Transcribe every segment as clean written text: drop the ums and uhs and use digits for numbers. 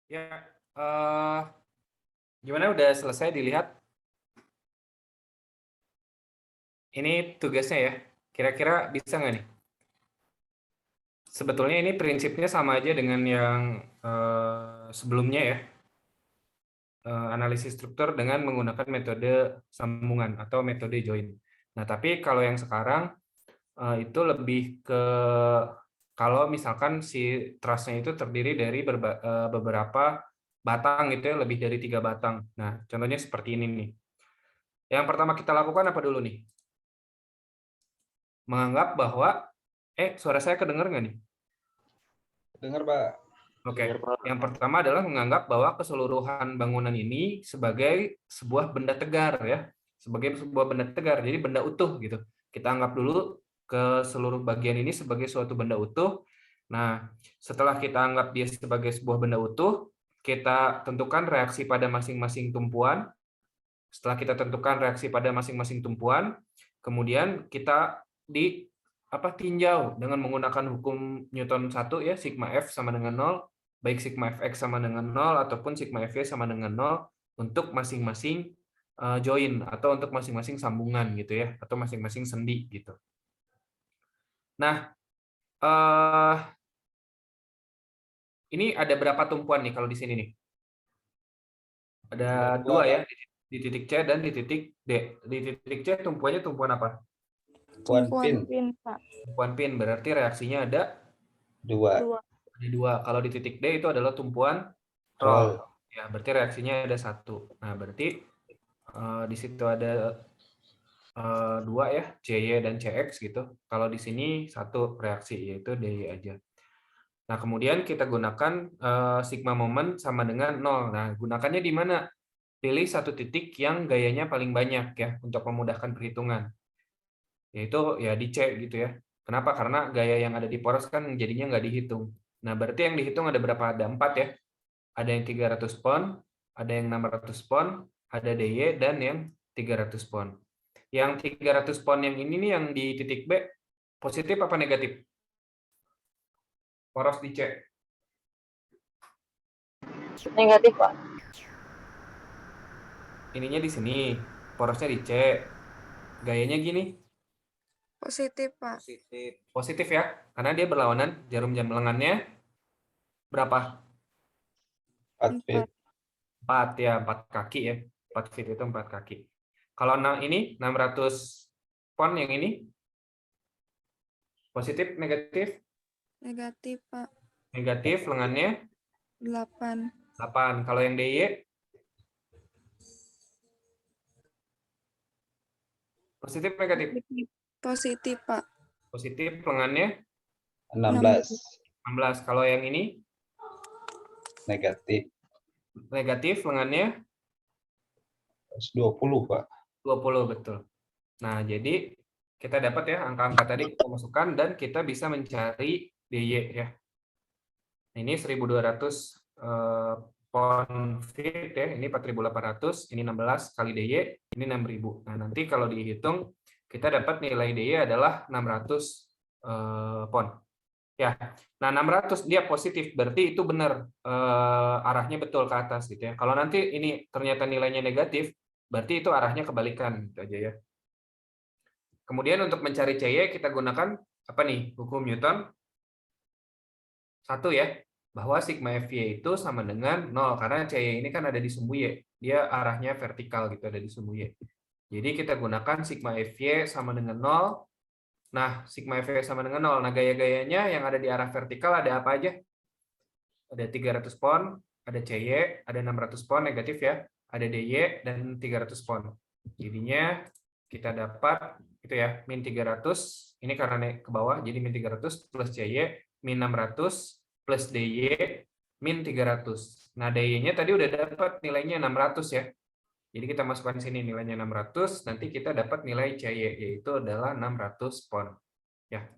Ya, gimana udah selesai dilihat? Ini tugasnya ya. Kira-kira bisa nggak nih? Sebetulnya ini prinsipnya sama aja dengan yang sebelumnya ya. Analisis struktur dengan menggunakan metode sambungan atau metode join. Nah, tapi kalau yang sekarang itu lebih ke kalau misalkan si trustnya itu terdiri dari beberapa batang gitu ya, lebih dari 3 batang. Nah, contohnya seperti ini nih. Yang pertama kita lakukan apa dulu nih? Menganggap bahwa suara saya kedengar nggak nih? Dengar, Pak. Oke. Yang pertama adalah menganggap bahwa keseluruhan bangunan ini sebagai sebuah benda tegar ya, sebagai sebuah benda tegar. Jadi benda utuh gitu. Kita anggap dulu ke seluruh bagian ini sebagai suatu benda utuh. Nah, setelah kita anggap dia sebagai sebuah benda utuh, kita tentukan reaksi pada masing-masing tumpuan. Setelah kita tentukan reaksi pada masing-masing tumpuan, kemudian kita tinjau dengan menggunakan hukum Newton 1 ya, sigma F sama dengan 0, baik sigma Fx sama dengan 0 ataupun sigma Fy sama dengan 0 untuk masing-masing join atau untuk masing-masing sambungan gitu ya, atau masing-masing sendi gitu. Nah, ini ada berapa tumpuan nih kalau di sini nih? Ada dua ya, di titik C dan di titik D. Di titik C tumpuannya tumpuan apa? Tumpuan pin, Pak. Tumpuan pin, berarti reaksinya ada 2. ada 2. Kalau di titik D itu adalah tumpuan roll. Ya, berarti reaksinya ada 1. Nah, berarti di situ ada 2 ya, CY dan CX gitu. Kalau di sini 1 reaksi, yaitu DY aja. Nah, kemudian kita gunakan sigma moment sama dengan 0. Nah, gunakannya di mana? Pilih satu titik yang gayanya paling banyak ya, untuk memudahkan perhitungan. Yaitu ya di C gitu ya. Kenapa? Karena gaya yang ada di poros kan jadinya nggak dihitung. Nah, berarti yang dihitung ada berapa? Ada 4 ya. Ada yang 300 pon, ada yang 600 pon, ada DY, dan yang 300 pon. Yang 300 pon yang ini nih yang di titik B, positif apa negatif? Poros di C. Negatif, Pak. Ininya di sini, porosnya di C. Gayanya gini, Positif, Pak. positif ya, karena dia berlawanan. Jarum jam lengannya berapa? 4 feet. 4 ya, 4 kaki ya. 4 feet itu 4 kaki. Kalau ini 600 pon yang ini positif negatif? Negatif, Pak. Negatif lengannya 8. 8. Kalau yang DY positif negatif? Positif, Pak. Positif lengannya 16. 16. Kalau yang ini Negatif. negatif lengannya 20, Pak. 20, betul. Nah, jadi kita dapat ya angka-angka tadi kita masukkan dan kita bisa mencari DY ya. Ini 1200 pon feet ya, ini 4800, ini 16 kali DY, ini 6000. Nah, nanti kalau dihitung kita dapat nilai DY adalah 600 pon. Ya. Nah, 600 dia positif, berarti itu benar arahnya betul ke atas gitu ya. Kalau nanti ini ternyata nilainya negatif, berarti itu arahnya kebalikan gitu aja ya. Kemudian untuk mencari CY kita gunakan apa nih? Hukum Newton 1 ya, bahwa sigma Fy itu sama dengan 0 karena CY ini kan ada di sumbu Y. Dia arahnya vertikal gitu, ada di sumbu Y. Jadi kita gunakan sigma Fy sama dengan 0. Nah, sigma Fy sama dengan 0. Nah, gaya-gayanya yang ada di arah vertikal ada apa aja? Ada 300 pon, ada CY, ada 600 pon negatif ya, ada DY, dan 300 pon. Jadinya kita dapat itu ya, min 300, ini karena naik ke bawah, jadi min 300 plus CY, min 600 plus DY, min 300. Nah, DY-nya tadi udah dapat nilainya 600 ya. Jadi kita masukkan sini nilainya 600, nanti kita dapat nilai CY, yaitu adalah 600 pon. Ya.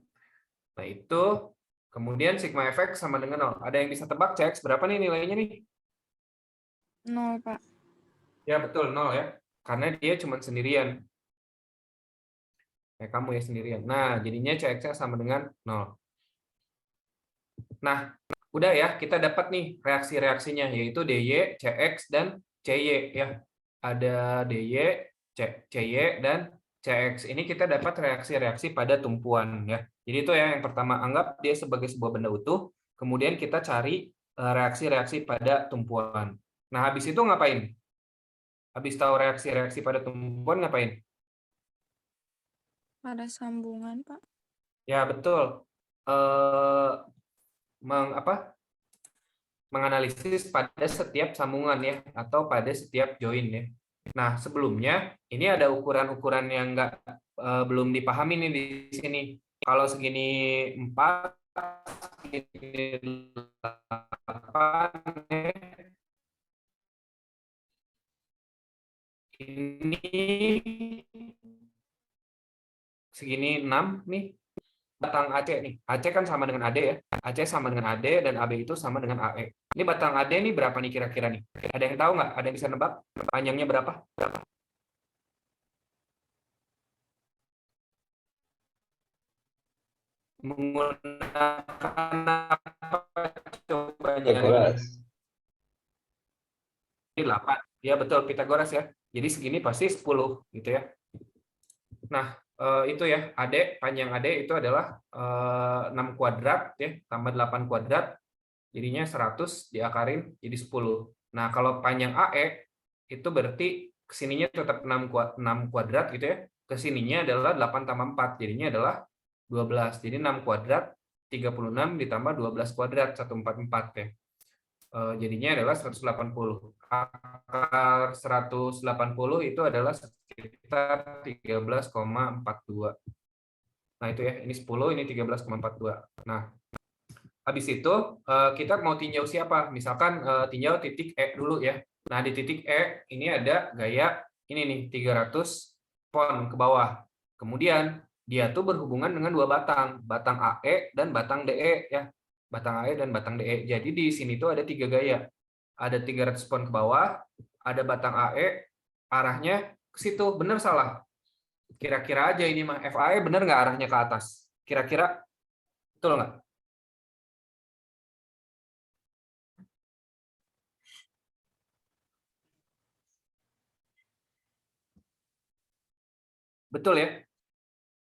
Nah, itu kemudian sigma Fx sama dengan 0. Ada yang bisa tebak CX berapa nih nilainya nih? 0, Pak. Ya, betul, 0 ya. Karena dia cuma sendirian. Kayak kamu ya sendirian. Nah, jadinya CX-nya sama dengan 0. Nah, Udah ya, kita dapat nih reaksi-reaksinya, yaitu DY, CX, dan CY ya. Ada DY, CY, dan CX. Ini kita dapat reaksi-reaksi pada tumpuan ya. Jadi itu ya yang pertama, anggap dia sebagai sebuah benda utuh, kemudian kita cari reaksi-reaksi pada tumpuan. Nah, habis itu ngapain? Habis tahu reaksi-reaksi pada tumpuan ngapain? Ada sambungan, Pak. Ya, betul. Menganalisis pada setiap sambungan ya, atau pada setiap join ya. Nah, sebelumnya ini ada ukuran-ukuran yang belum dipahami nih di sini. Kalau segini 4, segini 8, ini segini 6 nih. Batang AC nih. AC kan sama dengan AD ya. AC sama dengan AD dan AB itu sama dengan AE. Ini batang AD nih berapa nih kira-kira nih? Ada yang tahu nggak? Ada yang bisa nebak? Panjangnya berapa? Menggunakan apa? Coba nyari. Ini 8. Ya betul, Pitagoras ya. Jadi segini pasti 10 gitu ya. Nah, itu ya, AD, panjang AD itu adalah 6 kuadrat ya, tambah 8 kuadrat, jadinya 100 diakarin jadi 10. Nah, kalau panjang AE itu berarti kesininya tetap 6 kuadrat gitu ya, kesininya adalah 8 tambah 4, jadinya adalah 12. Jadi 6 kuadrat 36 ditambah 12 kuadrat 144 ya. Jadinya adalah 180. Akar 180 itu adalah sekitar 13,42. Nah, itu ya, ini 10, ini 13,42. Nah, habis itu kita mau tinjau siapa? Misalkan tinjau titik E dulu ya. Nah, di titik E ini ada gaya ini nih, 300 pon ke bawah. Kemudian dia tuh berhubungan dengan dua batang AE dan batang DE ya. Batang AE dan batang DE. Jadi di sini tuh ada 3 gaya. Ada 300 pon ke bawah, ada batang AE, arahnya ke situ. Bener salah? Kira-kira aja ini mah, FAE bener nggak arahnya ke atas? Kira-kira betul nggak? Betul ya?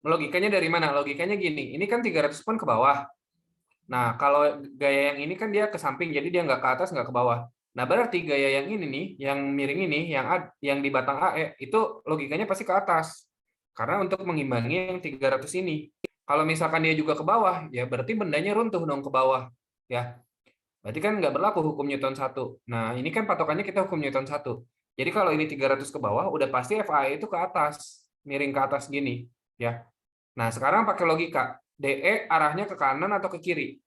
Logikanya dari mana? Logikanya gini, ini kan 300 pon ke bawah. Nah, kalau gaya yang ini kan dia ke samping, jadi dia nggak ke atas, nggak ke bawah. Nah, berarti gaya yang ini nih, yang miring ini, yang di batang AE, itu logikanya pasti ke atas. Karena untuk mengimbangi yang 300 ini. Kalau misalkan dia juga ke bawah, ya berarti bendanya runtuh dong ke bawah. Ya, berarti kan nggak berlaku hukum Newton 1. Nah, ini kan patokannya kita hukum Newton 1. Jadi kalau ini 300 ke bawah, udah pasti FAE itu ke atas. Miring ke atas gini. Ya. Nah, sekarang pakai logika. DE arahnya ke kanan atau ke kiri?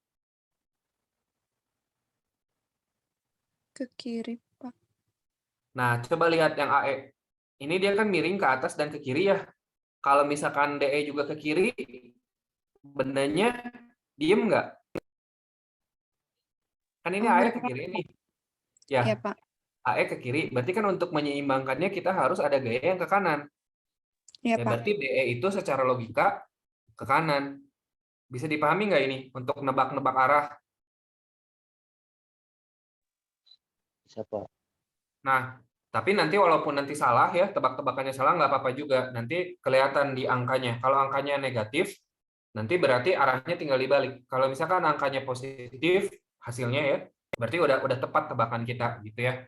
Ke kiri, Pak. Nah, coba lihat yang AE. Ini dia kan miring ke atas dan ke kiri ya. Kalau misalkan DE juga ke kiri, bendanya diem nggak? Kan ini AE ke kiri nih. Ya, Ya, Pak. AE ke kiri. Berarti kan untuk menyeimbangkannya kita harus ada gaya yang ke kanan. Ya, Ya, Pak. berarti DE itu secara logika ke kanan. Bisa dipahami nggak ini untuk nebak-nebak arah? Bisa, Pak. Nah, tapi nanti walaupun nanti salah ya, tebak-tebakannya salah nggak apa-apa juga. Nanti kelihatan di angkanya. Kalau angkanya negatif, nanti berarti arahnya tinggal dibalik. Kalau misalkan angkanya positif, hasilnya ya, berarti udah tepat tebakan kita gitu ya.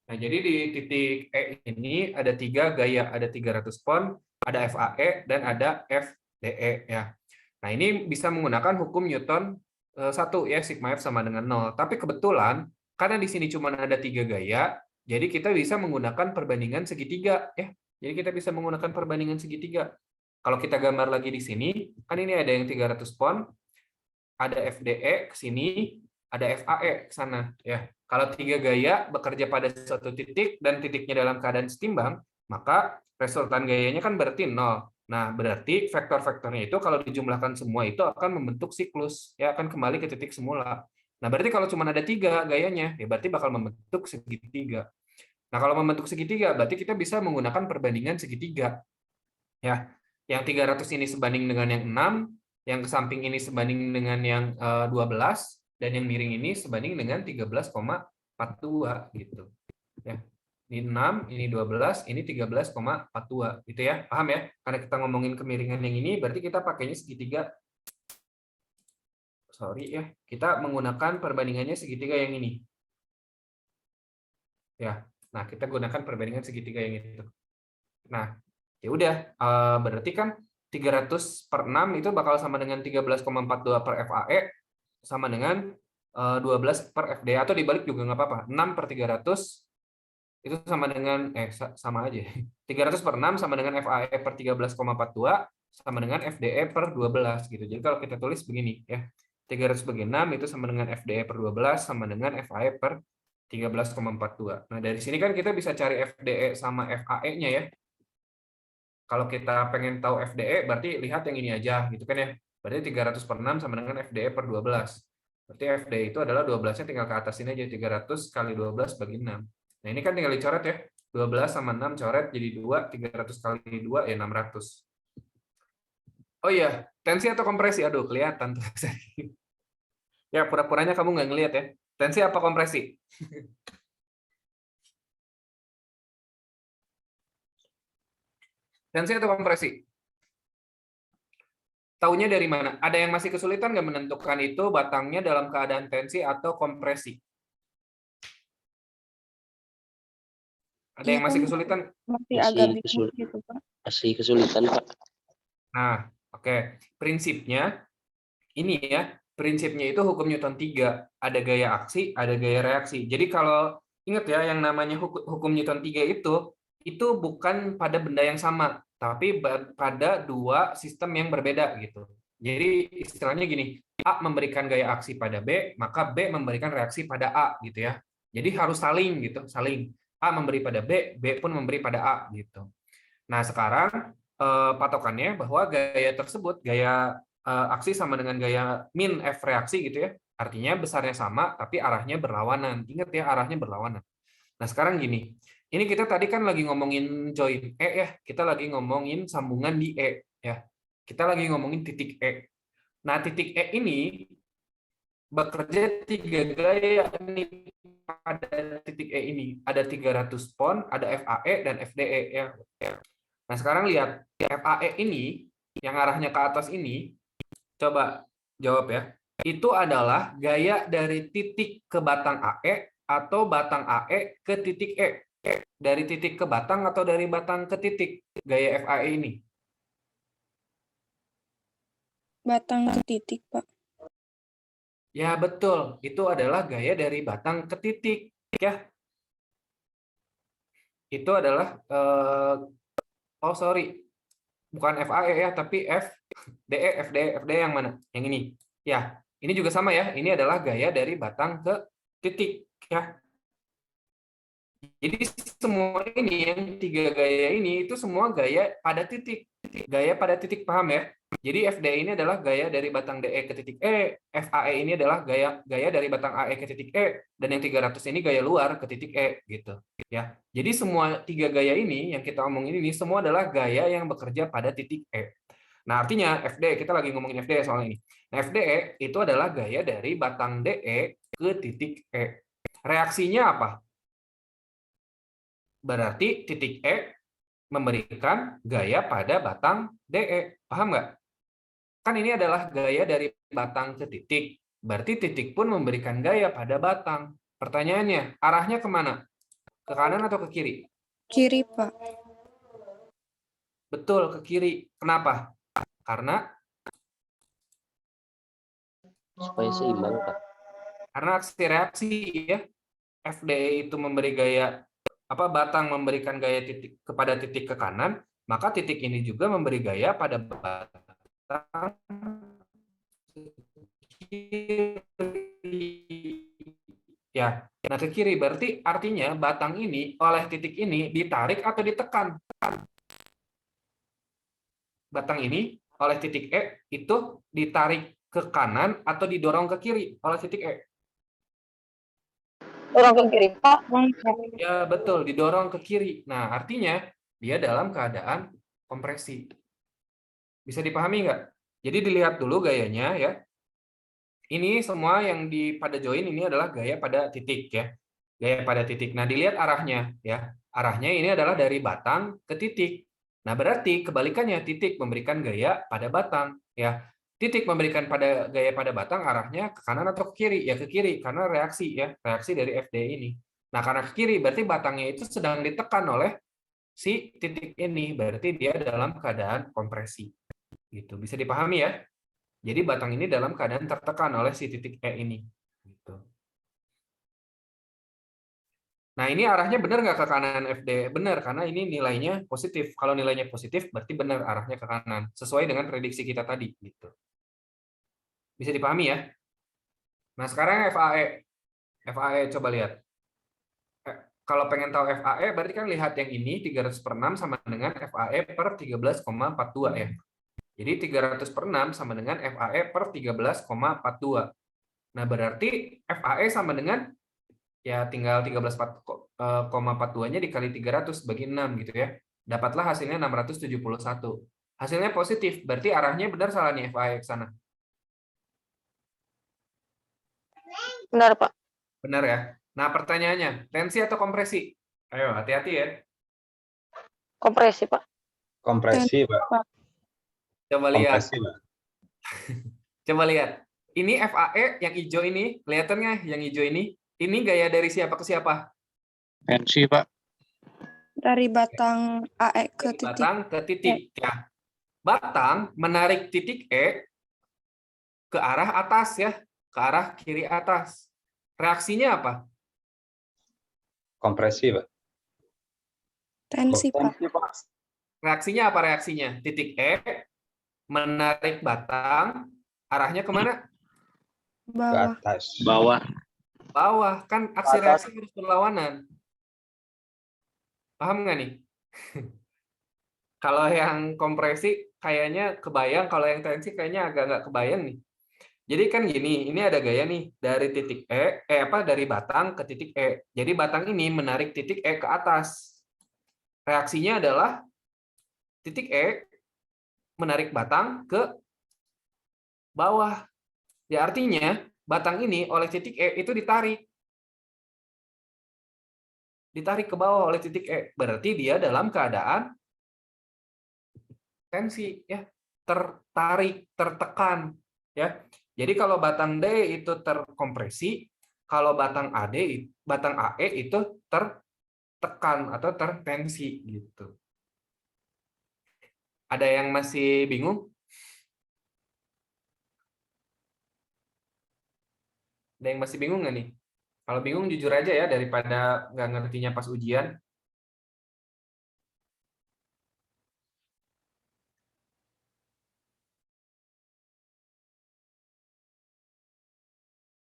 Nah, jadi di titik E ini ada 3 gaya, ada 300 pon, ada FAE, dan ada FDE ya. Nah, ini bisa menggunakan hukum Newton 1 ya, sigma F sama dengan 0. Tapi kebetulan karena di sini cuma ada 3 gaya, jadi kita bisa menggunakan perbandingan segitiga ya. Jadi kita bisa menggunakan perbandingan segitiga. Kalau kita gambar lagi di sini, kan ini ada yang 300 pon, ada FDE ke sini, ada FAE ke sana ya. Kalau 3 gaya bekerja pada suatu titik dan titiknya dalam keadaan setimbang, maka resultan gayanya kan berarti 0. Nah, berarti vektor-vektornya itu kalau dijumlahkan semua itu akan membentuk siklus, ya akan kembali ke titik semula. Nah, berarti kalau cuma ada 3 gayanya, ya berarti bakal membentuk segitiga. Nah, kalau membentuk segitiga, berarti kita bisa menggunakan perbandingan segitiga. Ya, yang 300 ini sebanding dengan yang 6, yang ke samping ini sebanding dengan yang 12, dan yang miring ini sebanding dengan 13,42 gitu. Ya. Ini 6, ini 12, ini 13,42 gitu ya. Paham ya? Karena kita ngomongin kemiringan yang ini berarti kita pakainya segitiga. Sorry ya. Kita menggunakan perbandingannya segitiga yang ini. Ya. Nah, kita gunakan perbandingan segitiga yang itu. Nah, ya udah, berarti kan 300 per 6 itu bakal sama dengan 13,42 per FAE sama dengan 12 per FD, atau dibalik juga nggak apa-apa. 6 per 300 itu sama dengan sama aja. 300 per 6 sama dengan FAE per 13,42 sama dengan FDE per 12 gitu. Jadi kalau kita tulis begini ya. 300 bagi 6 itu sama dengan FDE per 12 sama dengan FAE per 13,42. Nah, dari sini kan kita bisa cari FDE sama FAE-nya ya. Kalau kita pengen tahu FDE, berarti lihat yang ini aja, gitu kan ya. Berarti 300 per 6 sama dengan FDE per 12. Berarti FDE itu adalah 12-nya tinggal ke atas ini aja, 300 kali 12 bagi 6. Nah, ini kan tinggal dicoret ya. 12 sama 6 coret jadi 2, 300 kali 2 ya 600. Oh iya, tensi atau kompresi? Aduh, kelihatan tuh. Ya, pura-puranya kamu nggak ngelihat ya. Tensi apa kompresi? Tensi atau kompresi? Taunya dari mana? Ada yang masih kesulitan nggak menentukan itu batangnya dalam keadaan tensi atau kompresi? Ada yang masih kesulitan? Masih agak bingung gitu, Pak. Masih kesulitan, Pak. Nah, oke. Prinsipnya ini ya, prinsipnya itu hukum Newton 3. Ada gaya aksi, ada gaya reaksi. Jadi kalau ingat ya, yang namanya hukum Newton 3 itu bukan pada benda yang sama, tapi pada dua sistem yang berbeda gitu. Jadi istilahnya gini, A memberikan gaya aksi pada B, maka B memberikan reaksi pada A gitu ya. Jadi harus saling gitu, saling. A memberi pada B, B pun memberi pada A gitu. Nah, sekarang patokannya bahwa gaya tersebut, gaya aksi sama dengan gaya min F reaksi gitu ya. Artinya besarnya sama, tapi arahnya berlawanan. Ingat ya, arahnya berlawanan. Nah, sekarang gini. Ini kita tadi kan lagi ngomongin join E ya. Kita lagi ngomongin sambungan di E ya. Kita lagi ngomongin titik E. Nah, titik E ini bekerja 3 gaya nih pada titik E ini. Ada 300 pon, ada FAE dan FDE ya. Nah, sekarang lihat FAE ini yang arahnya ke atas ini, coba jawab ya. Itu adalah gaya dari titik ke batang AE atau batang AE ke titik E. Dari titik ke batang atau dari batang ke titik gaya FAE ini? Batang ke titik, Pak. Ya, betul. Itu adalah gaya dari batang ke titik ya. Itu adalah oh sorry. Bukan FAE ya, tapi FDE, FDE yang mana? Yang ini. Ya, ini juga sama ya. Ini adalah gaya dari batang ke titik ya. Jadi semua ini yang 3 gaya ini itu semua gaya pada titik. Gaya pada titik, paham ya? Jadi FDE ini adalah gaya dari batang DE ke titik E, FAE ini adalah gaya dari batang AE ke titik E, dan yang 300 ini gaya luar ke titik E gitu ya. Jadi semua 3 gaya ini yang kita omongin ini semua adalah gaya yang bekerja pada titik E. Nah, artinya FDE, kita lagi ngomongin FDE soal ini. Nah, FDE itu adalah gaya dari batang DE ke titik E. Reaksinya apa? Berarti titik E memberikan gaya pada batang DE. Paham nggak? Kan ini adalah gaya dari batang ke titik. Berarti titik pun memberikan gaya pada batang. Pertanyaannya, arahnya kemana? Ke kanan atau ke kiri? Kiri, Pak. Betul, ke kiri. Kenapa? Karena Supaya seimbang, Pak. karena aksi reaksi ya. FDE itu memberi gaya batang memberikan gaya titik kepada titik ke kanan, maka titik ini juga memberi gaya pada batang kiri. Ya, nah ke kiri berarti artinya batang ini oleh titik ini ditarik atau ditekan. Batang ini oleh titik E itu ditarik ke kanan atau didorong ke kiri oleh titik E. Dorong ke kiri, Pak. Ya, betul, didorong ke kiri. Nah, artinya dia dalam keadaan kompresi. Bisa dipahami nggak? Jadi dilihat dulu gayanya ya. ini semua yang pada join ini adalah gaya pada titik ya. Gaya pada titik. Nah, dilihat arahnya ya. Arahnya ini adalah dari batang ke titik. Nah, berarti kebalikannya titik memberikan gaya pada batang ya. Titik memberikan gaya pada batang arahnya ke kanan atau ke kiri? Ya ke kiri karena reaksi ya, reaksi dari FD ini. Nah, karena ke kiri berarti batangnya itu sedang ditekan oleh si titik ini, berarti dia dalam keadaan kompresi. Gitu. Bisa dipahami ya? Jadi batang ini dalam keadaan tertekan oleh si titik E ini. Gitu. Nah, ini arahnya benar nggak ke kanan FD? Benar, karena ini nilainya positif. Kalau nilainya positif, berarti benar arahnya ke kanan. Sesuai dengan prediksi kita tadi. Gitu. Bisa dipahami ya? Nah, sekarang FAE. FAE coba lihat. Kalau pengen tahu FAE, berarti kan lihat yang ini 300/6 sama dengan FAE per 13,42 ya. Jadi 300/6 sama dengan FAE per 13,42. Nah, berarti FAE sama dengan ya tinggal 13,42-nya dikali 300 bagi 6 gitu ya. Dapatlah hasilnya 671. Hasilnya positif, berarti arahnya benar salah nih FAE ke sana. Benar, Pak. Benar ya. Nah, pertanyaannya, tensi atau kompresi? Ayo, hati-hati ya. Kompresi, Pak. Kompresi, Pak. Coba lihat. Kompresi, Pak. Coba lihat. Ini FAE yang hijau ini, kelihatan nggak yang hijau ini? Ini gaya dari siapa ke siapa? Tensi, Pak. Dari batang AE ke titik. Batang ke titik. Ya. Batang menarik titik E ke arah atas ya, ke arah kiri atas. Reaksinya apa? Kompresi, Pak. Tensi, Pak. Reaksinya apa reaksinya? Titik E menarik batang, arahnya kemana? Ke Bawah. atas. Bawah. Bawah. Kan aksi reaksi harus berlawanan. Paham nggak nih? Kalau yang kompresi kayaknya kebayang, kalau yang tensi kayaknya agak nggak kebayang nih. Jadi kan gini, ini ada gaya nih dari titik dari batang ke titik E. Jadi batang ini menarik titik E ke atas. Reaksinya adalah titik E menarik batang ke bawah. Ya artinya batang ini oleh titik E itu ditarik. Ditarik ke bawah oleh titik E. Berarti dia dalam keadaan tensi ya, tertarik, tertekan ya. Jadi kalau batang D itu terkompresi, kalau batang batang AE itu tertekan atau tertensi gitu. Ada yang masih bingung? Ada yang masih bingung nggak nih? Kalau bingung jujur aja ya daripada nggak ngertinya pas ujian.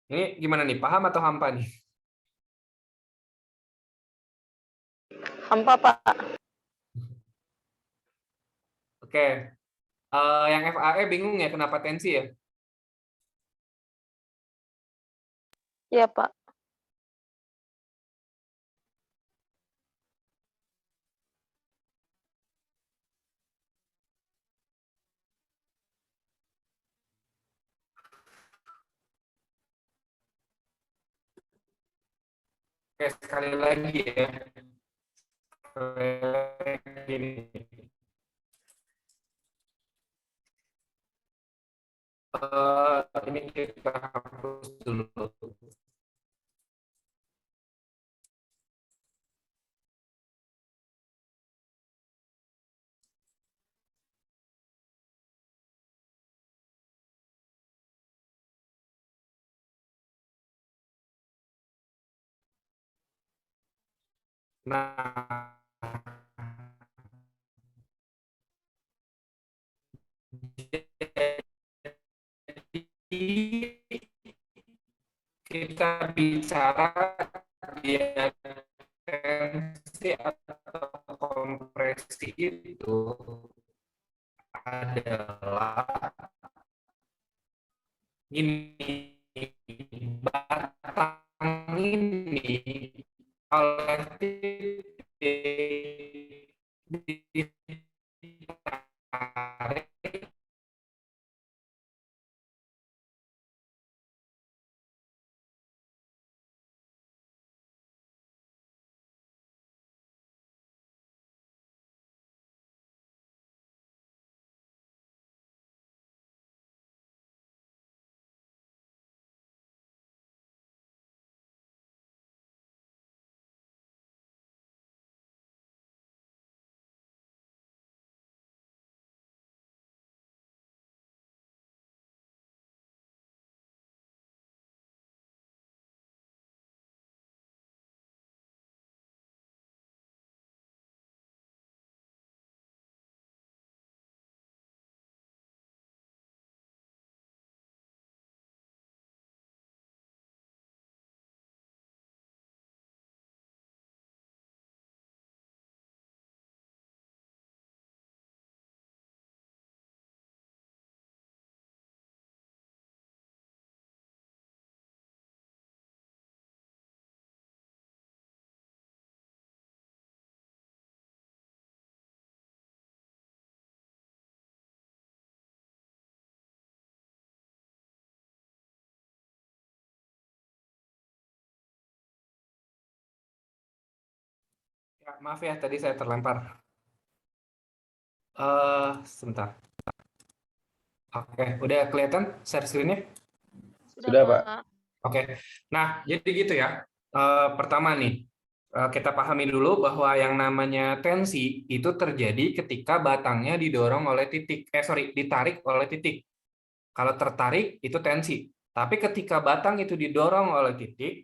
Ini gimana nih? Paham atau hampa nih? Hampa, Pak. Oke. Yang FAE bingung ya kenapa tensi ya? Iya, Pak. Oke, sekali lagi ya. Gini. Ini kita hapus dulu. Nah, jadi kita bicara dia tensi atau kompresi itu adalah gini, batang ini oleh titik ditarik Ya, maaf ya, tadi saya terlempar. Sebentar. Oke, udah kelihatan share screen-nya? Sudah, Pak. Oke, nah jadi gitu ya. Pertama nih, kita pahami dulu bahwa yang namanya tensi itu terjadi ketika batangnya didorong oleh titik, ditarik oleh titik. Kalau tertarik itu tensi. Tapi ketika batang itu didorong oleh titik,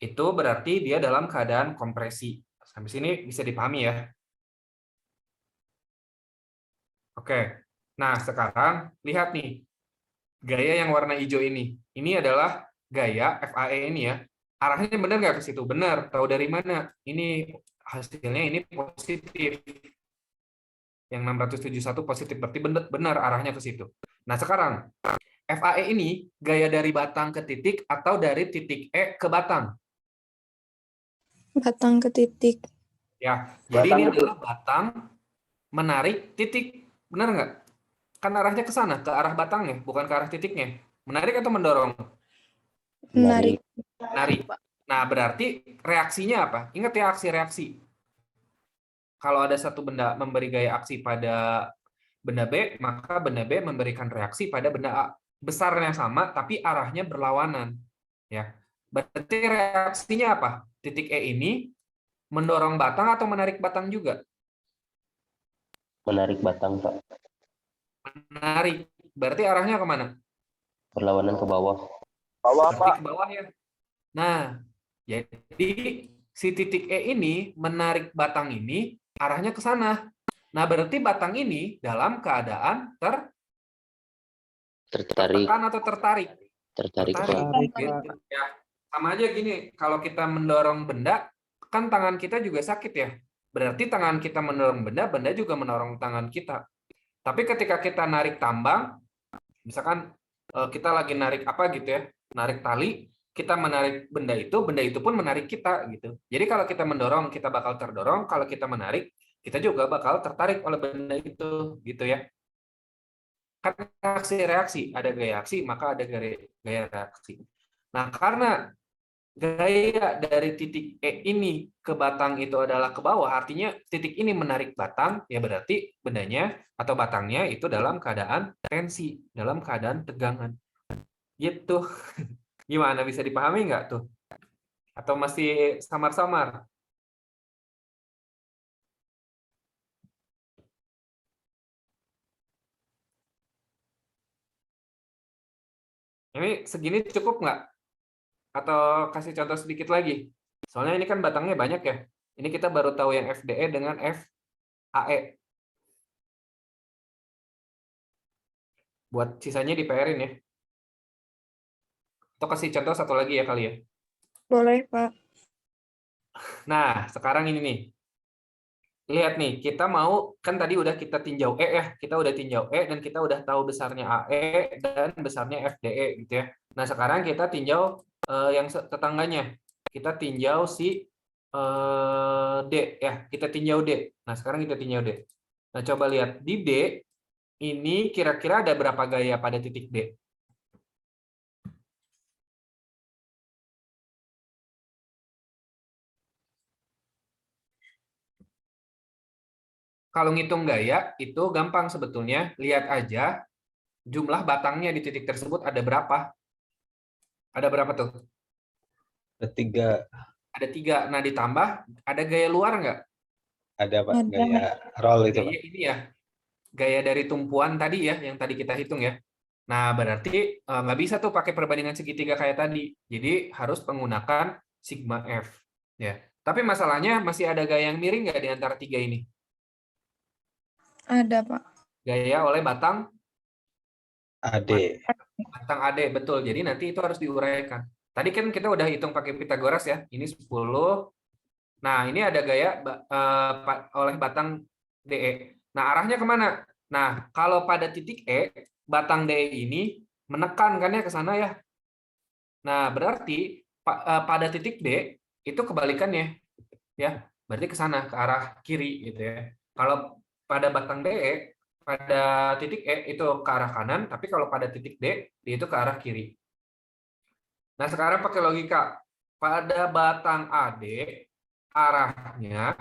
itu berarti dia dalam keadaan kompresi. Sampai sini bisa dipahami ya. Oke, nah sekarang lihat nih, gaya yang warna hijau ini. Ini adalah gaya FAE ini ya. Arahnya benar nggak ke situ? Benar. Tahu dari mana? Ini hasilnya ini positif. Yang 671 positif, berarti benar arahnya ke situ. Nah sekarang, FAE ini gaya dari batang ke titik atau dari titik E ke batang? Batang ke titik. Ya, jadi ini adalah batang menarik titik. Benar nggak? Kan arahnya ke sana, ke arah batangnya, bukan ke arah titiknya. Menarik atau mendorong? Menarik. Menarik. Nah, berarti reaksinya apa? Ingat ya aksi-reaksi. Kalau ada satu benda memberi gaya aksi pada benda B, maka benda B memberikan reaksi pada benda A. Besarnya sama, tapi arahnya berlawanan. Ya, berarti reaksinya apa? Titik E ini mendorong batang atau menarik batang juga? Menarik batang, Pak. Menarik. Berarti arahnya kemana? Berlawanan ke bawah. Berarti ke bawah ya. Nah, jadi si titik E ini menarik batang ini arahnya ke sana. Nah, berarti batang ini dalam keadaan Tertarik. tertekan atau tertarik? Tertarik, Pak. Gitu. Ya, sama aja gini, kalau kita mendorong benda, kan tangan kita juga sakit ya. Berarti tangan kita mendorong benda, benda juga mendorong tangan kita. Tapi ketika kita narik tambang, misalkan kita lagi narik apa gitu ya, narik tali, kita menarik benda itu pun menarik kita gitu. Jadi kalau kita mendorong, kita bakal terdorong. Kalau kita menarik, kita juga bakal tertarik oleh benda itu gitu ya. Kan aksi-reaksi, ada gaya aksi, maka ada gaya reaksi. Nah, karena gaya dari titik E ini ke batang itu adalah ke bawah, artinya titik ini menarik batang, ya berarti bendanya atau batangnya itu dalam keadaan tensi, dalam keadaan tegangan. Gitu. Gimana, bisa dipahami nggak tuh? Atau masih samar-samar? Ini segini cukup nggak? Atau kasih contoh sedikit lagi? Soalnya ini kan batangnya banyak ya. Ini kita baru tahu yang FDE dengan FAE. Buat sisanya di PR-in ya. Atau kasih contoh satu lagi ya kali ya. Boleh, Pak. Nah, sekarang ini nih. Lihat nih, kita mau, kan tadi udah kita tinjau E ya. Kita udah tinjau E dan kita udah tahu besarnya AE dan besarnya FDE gitu ya. Nah, sekarang kita tinjau yang tetangganya. Kita tinjau si D ya, kita tinjau D. Nah, sekarang kita tinjau D. Nah, coba lihat di D ini kira-kira ada berapa gaya pada titik D? Kalau ngitung gaya itu gampang sebetulnya, lihat aja jumlah batangnya di titik tersebut ada berapa? Ada berapa tuh? Ada 3. Ada 3. Nah, ditambah ada gaya luar nggak? Ada, Pak. Ada. Gaya roll itu, Pak. Gaya ini ya, gaya dari tumpuan tadi ya, yang tadi kita hitung ya. Nah, berarti nggak bisa tuh pakai perbandingan segitiga kayak tadi. Jadi harus menggunakan sigma F. Ya. Tapi masalahnya masih ada gaya yang miring nggak di antara 3 ini? Ada, Pak. Gaya oleh batang AD. batang AD, betul. Jadi nanti itu harus diuraikan. Tadi kan kita udah hitung pakai Pitagoras ya. Ini 10. Nah, ini ada gaya oleh batang DE. Nah, arahnya kemana? Nah, kalau pada titik E, batang DE ini menekan kan ya ke sana ya. Nah, berarti pada titik D itu kebalikannya. Ya, berarti ke sana, ke arah kiri gitu ya. Kalau pada batang DE, pada titik E itu ke arah kanan, tapi kalau pada titik D, itu ke arah kiri. Nah, sekarang pakai logika. Pada batang AD, arahnya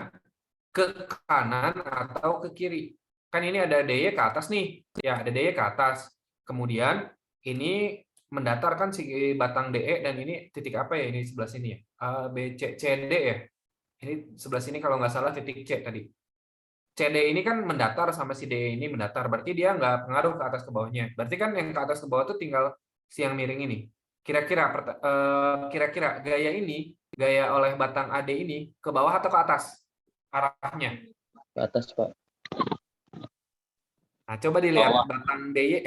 ke kanan atau ke kiri. Kan ini ada DY ke atas nih. Ya, ada DY ke atas. Kemudian ini mendatar kan si batang DE dan ini titik apa ya? Ini sebelah sini ya. A, B, C, CD ya. Ini sebelah sini kalau nggak salah titik C tadi. CD ini kan mendatar sama si DE ini mendatar. Berarti dia nggak pengaruh ke atas ke bawahnya. Berarti kan yang ke atas ke bawah tuh tinggal si yang miring ini. Kira-kira gaya ini, gaya oleh batang AD ini ke bawah atau ke atas arahnya? Ke atas, Pak. Nah, coba dilihat Bawah. batang DY,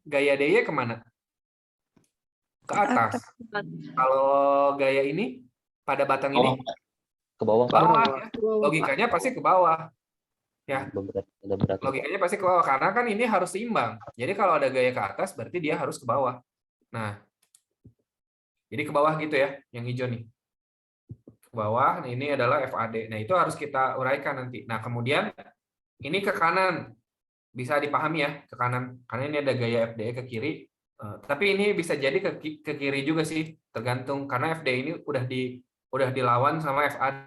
gaya DY kemana? Ke atas. Kalau gaya ini pada batang ini Bawah, Pak. Ke bawah, Pak. bawah ya. Logikanya pasti ke bawah. Ya. Ada berat. Logikanya pasti ke bawah karena kan ini harus seimbang. Jadi kalau ada gaya ke atas berarti dia harus ke bawah. Nah, jadi ke bawah gitu ya, yang hijau nih. Ke bawah, nah ini adalah FAD. Nah, itu harus kita uraikan nanti. Nah, kemudian ini ke kanan. Bisa dipahami ya, ke kanan. Karena ini ada gaya FDE ke kiri. Tapi ini bisa jadi ke kiri juga sih, tergantung. Karena FDE ini udah dilawan sama FAD.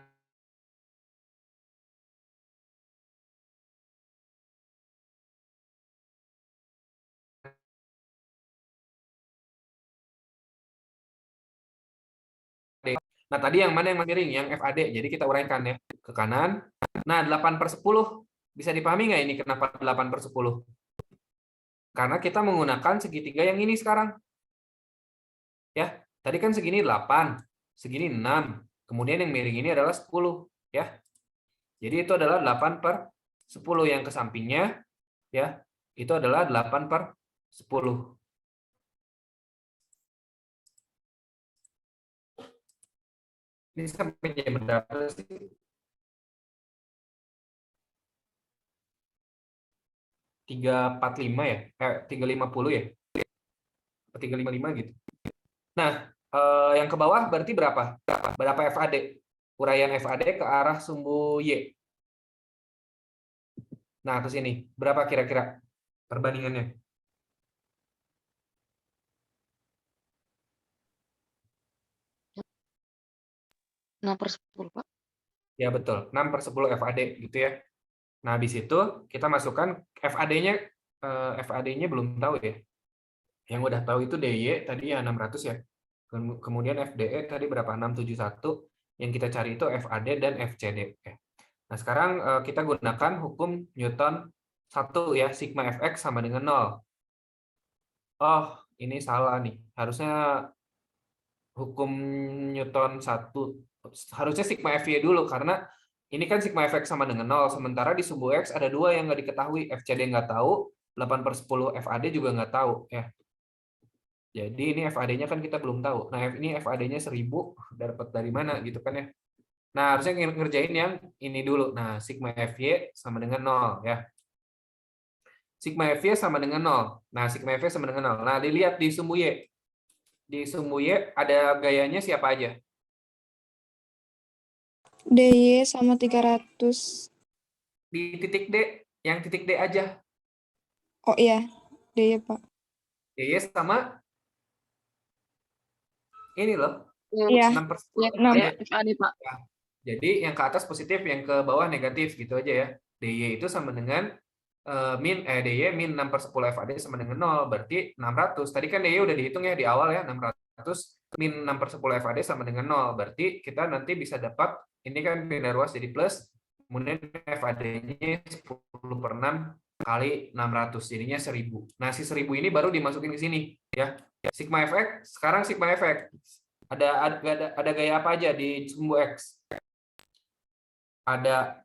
Nah, tadi yang mana yang miring? Yang FAD. Jadi kita uraikan ya. Ke kanan. Nah, 8/10. Bisa dipahami nggak ini kenapa 8/10? Karena kita menggunakan segitiga yang ini sekarang. Ya, tadi kan segini 8, segini 6. Kemudian yang miring ini adalah 10. Ya. Jadi itu adalah 8/10. Yang ke sampingnya, ya, itu adalah 8/10. Ini sampai jam berapa sih? 3:45 ya? 3:50 ya? 3:55 gitu. Nah, yang ke bawah berarti berapa? Berapa FAD? Uraian FAD ke arah sumbu Y. Nah, ke sini. Berapa kira-kira perbandingannya? 6/10, Pak. Ya, betul. 6/10 FAD gitu ya. Nah, di situ kita masukkan FAD-nya. FAD-nya belum tahu ya. Yang udah tahu itu DY tadi ya 600 ya. Kemudian FDE tadi berapa? 671. Yang kita cari itu FAD dan FCD. Nah, sekarang kita gunakan hukum Newton 1 ya, sigma Fx sama dengan 0. Oh, ini salah nih. Harusnya hukum Newton 1. Harusnya sigma Fy dulu, karena ini kan sigma Fx sama dengan 0. Sementara di sumbu X ada 2 yang nggak diketahui. FCD nggak tahu, 8/10 FAD juga nggak tahu. Ya. Jadi ini FAD-nya kan kita belum tahu. Nah, ini FAD-nya 1000, dapat dari mana gitu kan ya. Nah, harusnya ngerjain yang ini dulu. Nah, sigma Fy sama dengan 0 ya. Sigma Fy sama dengan 0. Nah, sigma Fy sama dengan 0. Nah, dilihat di sumbu Y. Di sumbu Y ada gayanya siapa aja? DY sama 300. Di titik D, yang titik D aja. Oh iya, DY, Pak. DY sama ini loh. Iya. 6/10 6. FAD, Pak. Jadi yang ke atas positif, yang ke bawah negatif gitu aja ya. DY itu sama dengan DY min 6/10 FAD sama dengan 0, berarti 600. Tadi kan DY udah dihitung ya di awal ya, 600 min 6/10 FAD sama dengan 0. Berarti kita nanti bisa dapat, ini kan pindah ruas jadi plus, kemudian FAD-nya 10/6 kali 600, jadinya 1000. Nah, si 1000 ini baru dimasukin ke sini ya. Sigma Fx, sekarang sigma Fx. Ada gaya apa aja di sumbu X? Ada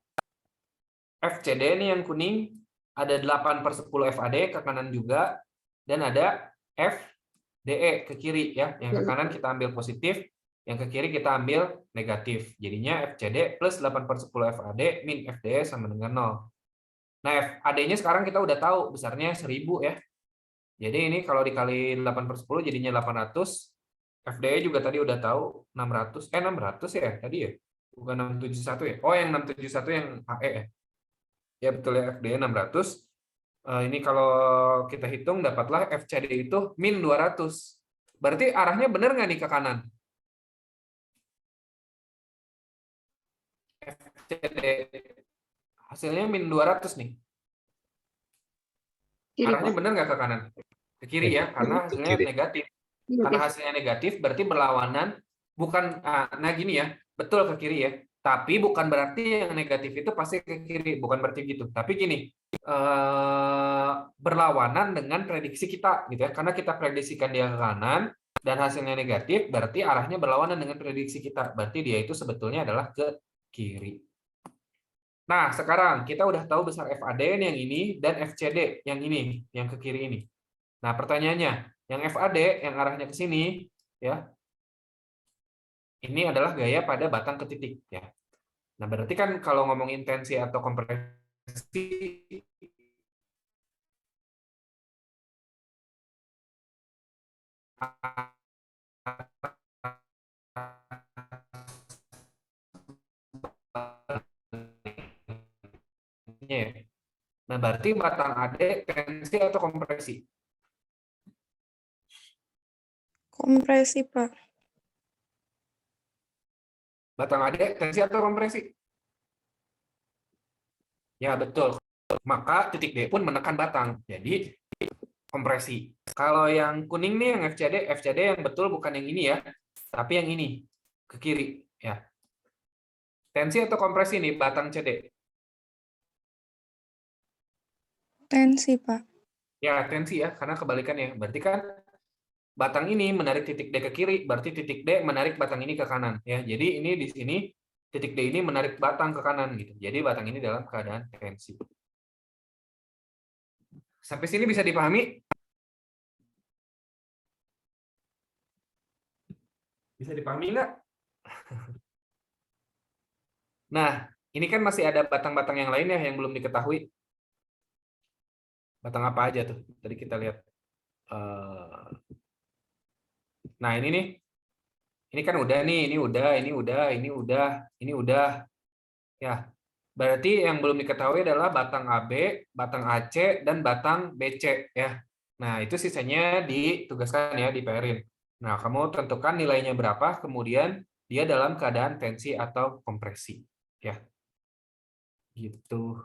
FCD ini yang kuning, ada 8/10 FAD ke kanan juga, dan ada FDE ke kiri ya. Yang ke kanan kita ambil positif, yang ke kiri kita ambil negatif. Jadinya FCD plus 8/10 FAD min FDE sama dengan 0. Nah, FAD-nya sekarang kita udah tahu besarnya 1000 ya. Jadi ini kalau dikali 8/10 jadinya 800. FDE juga tadi udah tahu 600. 600 ya tadi ya? Bukan 671 ya? Oh, yang 671 yang AE ya? Ya betul ya, FDE 600. Ini kalau kita hitung dapatlah FCD itu min 200. Berarti arahnya benar nggak nih ke kanan? FCD hasilnya min 200 nih. Kiri, Arahnya Pak. benar nggak ke kanan? Ke kiri ya, karena Ke hasilnya kiri. negatif. Karena Negatif. hasilnya negatif berarti berlawanan, bukan, nah gini ya, betul ke kiri ya. Tapi bukan berarti yang negatif itu pasti ke kiri, bukan berarti gitu. Tapi gini, berlawanan dengan prediksi kita gitu ya. Karena kita prediksikan dia ke kanan dan hasilnya negatif, berarti arahnya berlawanan dengan prediksi kita. Berarti dia itu sebetulnya adalah ke kiri. Nah, sekarang kita udah tahu besar FAD yang ini dan FCD yang ini, yang ke kiri ini. Nah, pertanyaannya, yang FAD yang arahnya ke sini ya. Ini adalah gaya pada batang ke titik ya. Nah, berarti kan kalau ngomongin tensi atau kompresi nah, berarti batang AD tensi atau kompresi? Kompresi, Pak. Batang AD tensi atau kompresi? Ya, betul. Maka titik D pun menekan batang. Jadi kompresi. Kalau yang kuning nih yang FCD yang betul bukan yang ini ya, tapi yang ini ke kiri ya. Tensi atau kompresi nih batang CD? Tensi, Pak. Ya, tensi ya, karena kebalikannya. Berarti kan batang ini menarik titik D ke kiri, berarti titik D menarik batang ini ke kanan ya. Jadi ini di sini titik D ini menarik batang ke kanan gitu. Jadi batang ini dalam keadaan tensi. Sampai sini bisa dipahami? Bisa dipahami nggak? Nah, ini kan masih ada batang-batang yang lain ya yang belum diketahui. Batang apa aja tuh? Tadi kita lihat. Nah, ini nih. Ini kan udah nih, ini udah, ini udah, ini udah, ini udah. Ya. Berarti yang belum diketahui adalah batang AB, batang AC, dan batang BC ya. Nah, itu sisanya ditugaskan ya, di PR-in. Nah, kamu tentukan nilainya berapa, kemudian dia dalam keadaan tensi atau kompresi. Ya. Gitu.